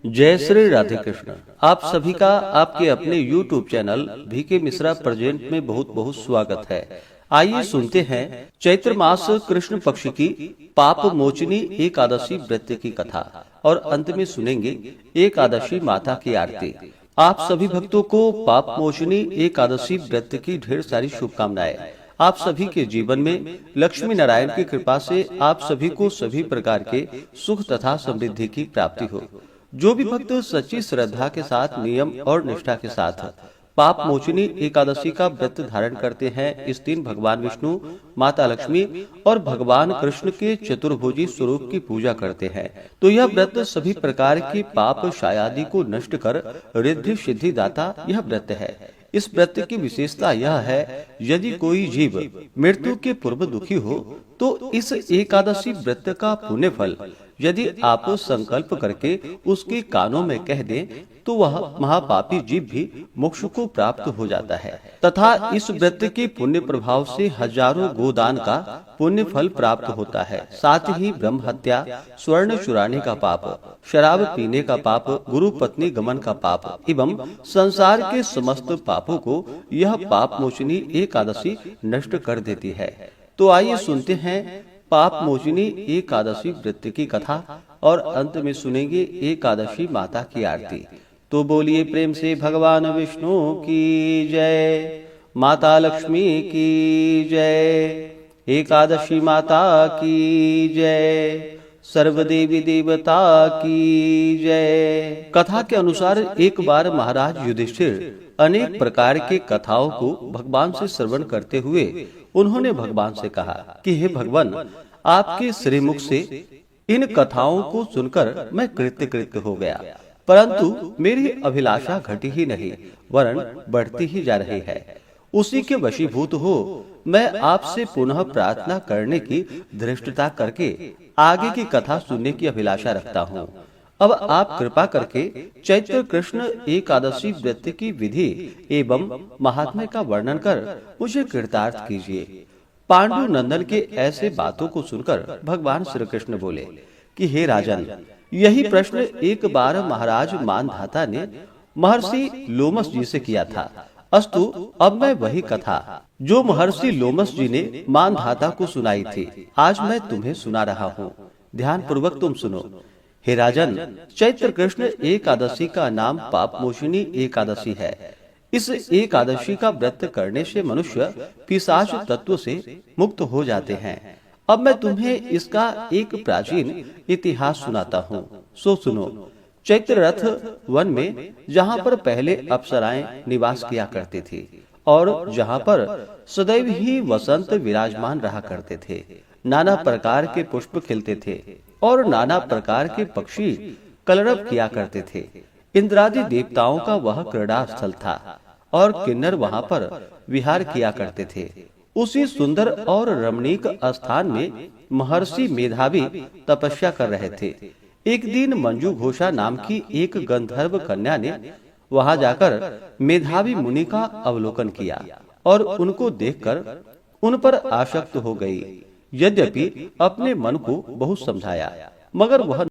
जय श्री राधे कृष्ण। आप सभी का आपके अपने YouTube channel VK Mishra present में बहुत बहुत स्वागत है। आइए सुनते हैं चैत्र मास कृष्ण पक्ष की पाप मोचनी एकादशी व्रत की कथा और अंत में सुनेंगे एकादशी माता की आरती। आप सभी भक्तों को पाप मोचनी एकादशी व्रत की ढेर सारी शुभकामनाएं। आप सभी के जीवन में लक्ष्मी नारायण की कृपा से आप सभी को सभी प्रकार के सुख तथा समृद्धि की प्राप्ति हो। जो भी भक्त सच्ची श्रद्धा के साथ नियम और निष्ठा के साथ पाप मोचनी एकादशी का व्रत धारण करते हैं, इस दिन भगवान विष्णु, माता लक्ष्मी और भगवान कृष्ण के चतुर्भुजी स्वरूप की पूजा करते हैं, तो यह व्रत सभी प्रकार की पाप शायादि को नष्ट कर रिद्धि सिद्धि दाता यह व्रत है। इस व्रत की विशेषता यह है, यदि कोई जीव मृत्यु के पूर्व दुखी हो तो इस एकादशी व्रत का पुण्य फल यदि आप संकल्प करके उसके कानों में कह दें तो वह महापापी जीव भी मोक्ष को प्राप्त हो जाता है तथा इस व्रत के पुण्य प्रभाव से हजारों गोदान का पुण्य फल प्राप्त होता है। साथ ही ब्रह्म हत्या, स्वर्ण चुराने का पाप, शराब पीने का पाप, गुरु पत्नी गमन का पाप एवं संसार के समस्त पापों को यह पाप मोचनी एकादशी नष्ट कर देती है। तो आइए सुनते हैं पाप मोचनी एकादशी व्रत की कथा और अंत में सुनेंगे एकादशी माता की आरती। तो बोलिए प्रेम से भगवान विष्णु की जय, माता लक्ष्मी की जय, एकादशी माता की जय, सर्वदेवी देवता की जय। कथा के अनुसार एक बार महाराज युधिष्ठिर अनेक प्रकार के कथाओं को भगवान से श्रवण करते हुए उन्होंने भगवान से कहा कि हे भगवान, आपके श्रीमुख से इन कथाओं को सुनकर मैं कृत्य हो गया, परंतु मेरी अभिलाषा घटी ही नहीं वरन बढ़ती ही जा रही है। उसी के वशीभूत हो मैं आपसे पुनः प्रार्थना करने की धृष्टता करके आगे की कथा सुनने की अभिलाषा रखता हूँ। अब आप कृपा करके चैत्र कृष्ण एकादशी व्रत की विधि एवं महात्म्य का वर्णन कर मुझे कृतार्थ कीजिए। पांडु नंदन के ऐसे बातों को सुनकर भगवान श्री कृष्ण बोले कि हे राजन, यही प्रश्न एक बार महाराज मानधाता ने महर्षि लोमस जी से किया था। अस्तु, अब मैं वही कथा जो महर्षि लोमस जी ने मानधाता को सुनाई थी आज मैं तुम्हें सुना रहा हूँ। ध्यान पूर्वक तुम सुनो। हे राजन, चैत्र कृष्ण एकादशी का नाम पाप मोचनी एकादशी है। इस एकादशी का व्रत करने से मनुष्य पिशाच तत्व से मुक्त हो जाते हैं। अब मैं तुम्हें इसका एक प्राचीन इतिहास सुनाता हूँ, सो सुनो। चैत्र रथ वन में जहाँ पर पहले अप्सराएं निवास किया करती थी और जहाँ पर सदैव ही वसंत विराजमान रहा करते थे, नाना प्रकार के पुष्प खिलते थे और नाना प्रकार के पक्षी कलरव किया करते थे। इंद्रादि देवताओं का वह क्रीड़ा स्थल था और किन्नर वहाँ पर विहार किया करते थे। उसी सुंदर और रमणीक स्थान में महर्षि मेधावी तपस्या कर रहे थे। एक दिन मंजू घोषा नाम की एक गंधर्व कन्या ने वहां जाकर मेधावी मुनि का अवलोकन किया और उनको देखकर उन पर आसक्त हो गई। यद्यपि अपने मन को बहुत समझाया मगर वह